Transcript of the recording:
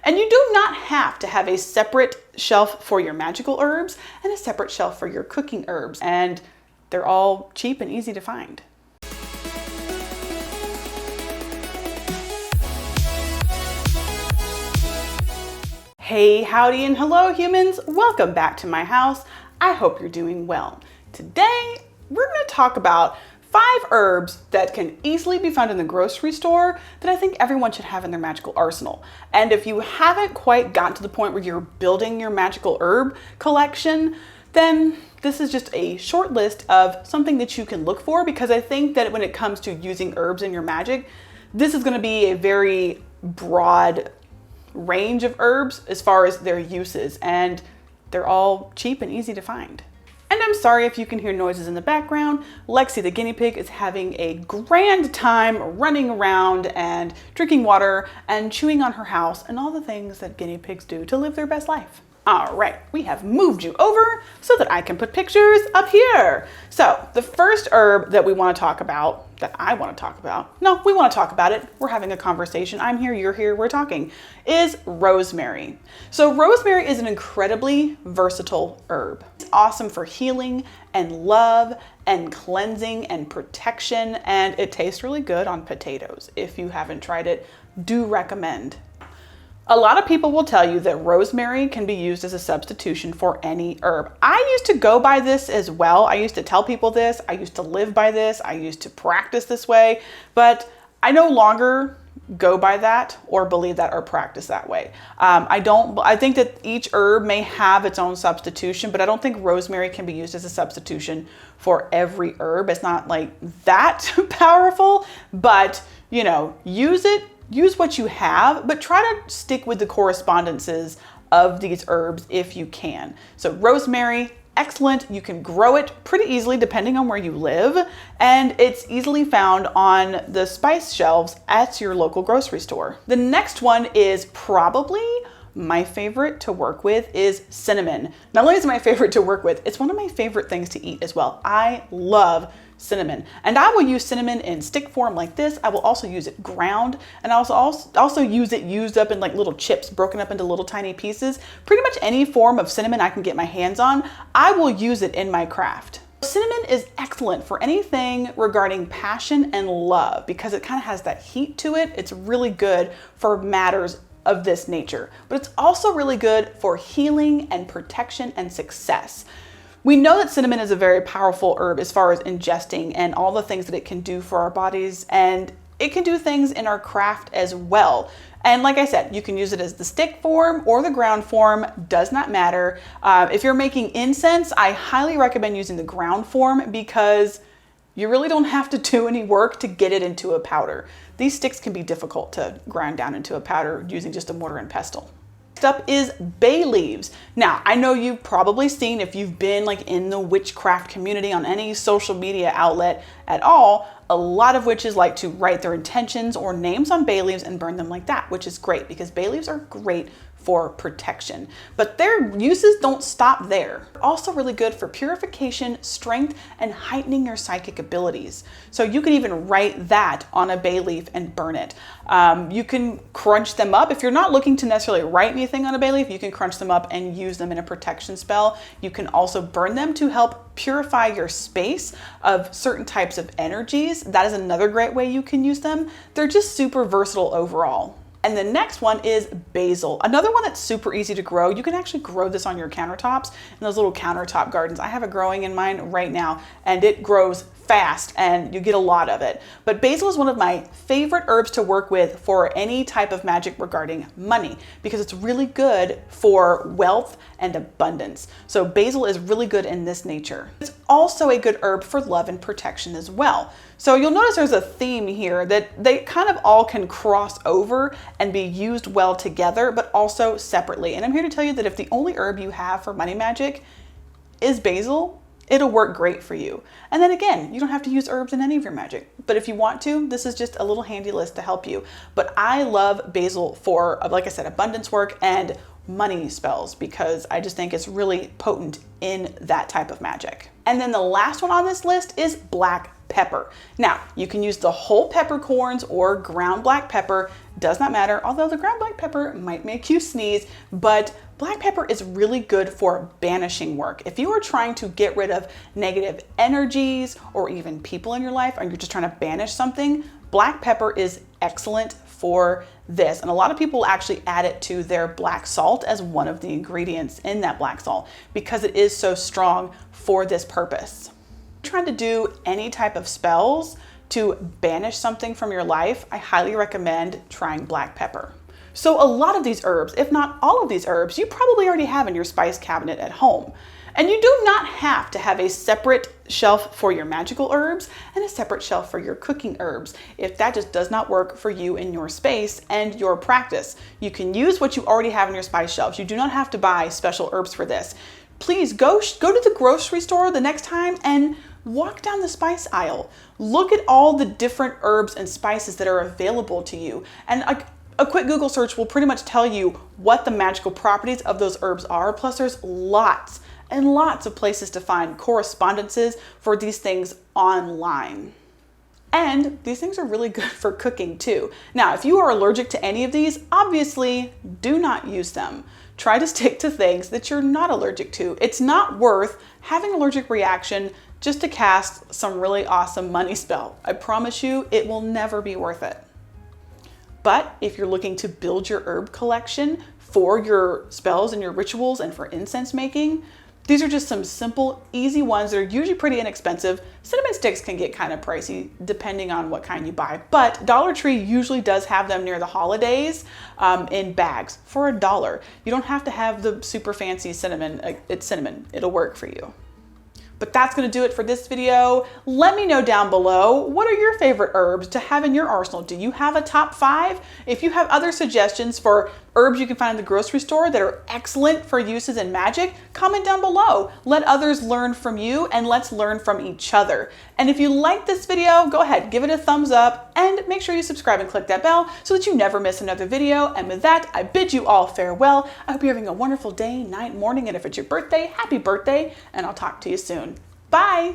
And you do not have to have a separate shelf for your magical herbs and a separate shelf for your cooking herbs. And they're all cheap and easy to find. Hey, howdy, and hello humans. Welcome back to my house. I hope you're doing well. Today, we're going to talk about 5 herbs that can easily be found in the grocery store that I think everyone should have in their magical arsenal. And if you haven't quite gotten to the point where you're building your magical herb collection, then this is just a short list of something that you can look for, because I think that when it comes to using herbs in your magic, this is going to be a very broad range of herbs as far as their uses, and they're all cheap and easy to find. And I'm sorry if you can hear noises in the background. Lexi the guinea pig is having a grand time running around and drinking water and chewing on her house and all the things that guinea pigs do to live their best life. All right, we have moved you over so that I can put pictures up here. So the first herb that we want to talk about, that I want to talk about, no, we want to talk about it. We're having a conversation. I'm here, you're here, we're talking, is rosemary. So rosemary is an incredibly versatile herb. It's awesome for healing and love and cleansing and protection, and it tastes really good on potatoes. If you haven't tried it, do recommend. A lot of people will tell you that rosemary can be used as a substitution for any herb. I used to go by this as well. I used to tell people this. I used to live by this. I used to practice this way, but I no longer go by that or believe that or practice that way. I think that each herb may have its own substitution, but I don't think rosemary can be used as a substitution for every herb. It's not like that powerful, but you know, use it. Use what you have, but try to stick with the correspondences of these herbs if you can. So rosemary, excellent. You can grow it pretty easily depending on where you live, and it's easily found on the spice shelves at your local grocery store. The next one is probably my favorite to work with is cinnamon. Not only is it my favorite to work with, it's one of my favorite things to eat as well. I love cinnamon, and I will use cinnamon in stick form like this. I will also use it ground, and I also use it used up in like little chips, broken up into little tiny pieces. Pretty much any form of cinnamon I can get my hands on, I will use it in my craft. Cinnamon is excellent for anything regarding passion and love because it kind of has that heat to it. It's really good for matters of this nature, but it's also really good for healing and protection and success. We know that cinnamon is a very powerful herb as far as ingesting and all the things that it can do for our bodies, and it can do things in our craft as well. And like I said, you can use it as the stick form or the ground form, does not matter. If you're making incense, I highly recommend using the ground form because you really don't have to do any work to get it into a powder. These sticks can be difficult to grind down into a powder using just a mortar and pestle. Next up is bay leaves. Now, I know you've probably seen, if you've been like in the witchcraft community on any social media outlet at all, a lot of witches like to write their intentions or names on bay leaves and burn them like that, which is great because bay leaves are great for protection, but their uses don't stop there. They're also really good for purification, strength, and heightening your psychic abilities. So you can even write that on a bay leaf and burn it. You can crunch them up. If you're not looking to necessarily write anything on a bay leaf, you can crunch them up and use them in a protection spell. You can also burn them to help purify your space of certain types of energies. That is another great way you can use them. They're just super versatile overall. And the next one is basil. Another one that's super easy to grow. You can actually grow this on your countertops in those little countertop gardens. I have it growing in mine right now, and it grows fast and you get a lot of it. But basil is one of my favorite herbs to work with for any type of magic regarding money because it's really good for wealth and abundance. So basil is really good in this nature. It's also a good herb for love and protection as well. So you'll notice there's a theme here that they kind of all can cross over and be used well together, but also separately. And I'm here to tell you that if the only herb you have for money magic is basil, it'll work great for you. And then again, you don't have to use herbs in any of your magic, but if you want to, this is just a little handy list to help you. But I love basil for, like I said, abundance work and money spells because I just think it's really potent in that type of magic. And then the last one on this list is black pepper. Now, you can use the whole peppercorns or ground black pepper, does not matter, although the ground black pepper might make you sneeze, but black pepper is really good for banishing work. If you are trying to get rid of negative energies or even people in your life, and you're just trying to banish something, black pepper is excellent for this. And a lot of people actually add it to their black salt as one of the ingredients in that black salt because it is so strong for this purpose. Trying to do any type of spells to banish something from your life, I highly recommend trying black pepper. So a lot of these herbs, if not all of these herbs, you probably already have in your spice cabinet at home. And you do not have to have a separate shelf for your magical herbs and a separate shelf for your cooking herbs if that just does not work for you in your space and your practice. You can use what you already have in your spice shelves. You do not have to buy special herbs for this. Please go to the grocery store the next time and walk down the spice aisle. Look at all the different herbs and spices that are available to you. And a quick Google search will pretty much tell you what the magical properties of those herbs are. Plus there's lots and lots of places to find correspondences for these things online. And these things are really good for cooking too. Now, if you are allergic to any of these, obviously do not use them. Try to stick to things that you're not allergic to. It's not worth having an allergic reaction just to cast some really awesome money spell. I promise you, it will never be worth it. But if you're looking to build your herb collection for your spells and your rituals and for incense making, these are just some simple, easy ones that are usually pretty inexpensive. Cinnamon sticks can get kind of pricey depending on what kind you buy, but Dollar Tree usually does have them near the holidays in bags for $1. You don't have to have the super fancy cinnamon. It's cinnamon. It'll work for you. But that's going to do it for this video. Let me know down below, what are your favorite herbs to have in your arsenal? Do you have a top 5? If you have other suggestions for herbs you can find in the grocery store that are excellent for uses in magic, comment down below. Let others learn from you and let's learn from each other. And if you like this video, go ahead, give it a thumbs up and make sure you subscribe and click that bell so that you never miss another video. And with that, I bid you all farewell. I hope you're having a wonderful day, night, morning, and if it's your birthday, happy birthday, and I'll talk to you soon. Bye.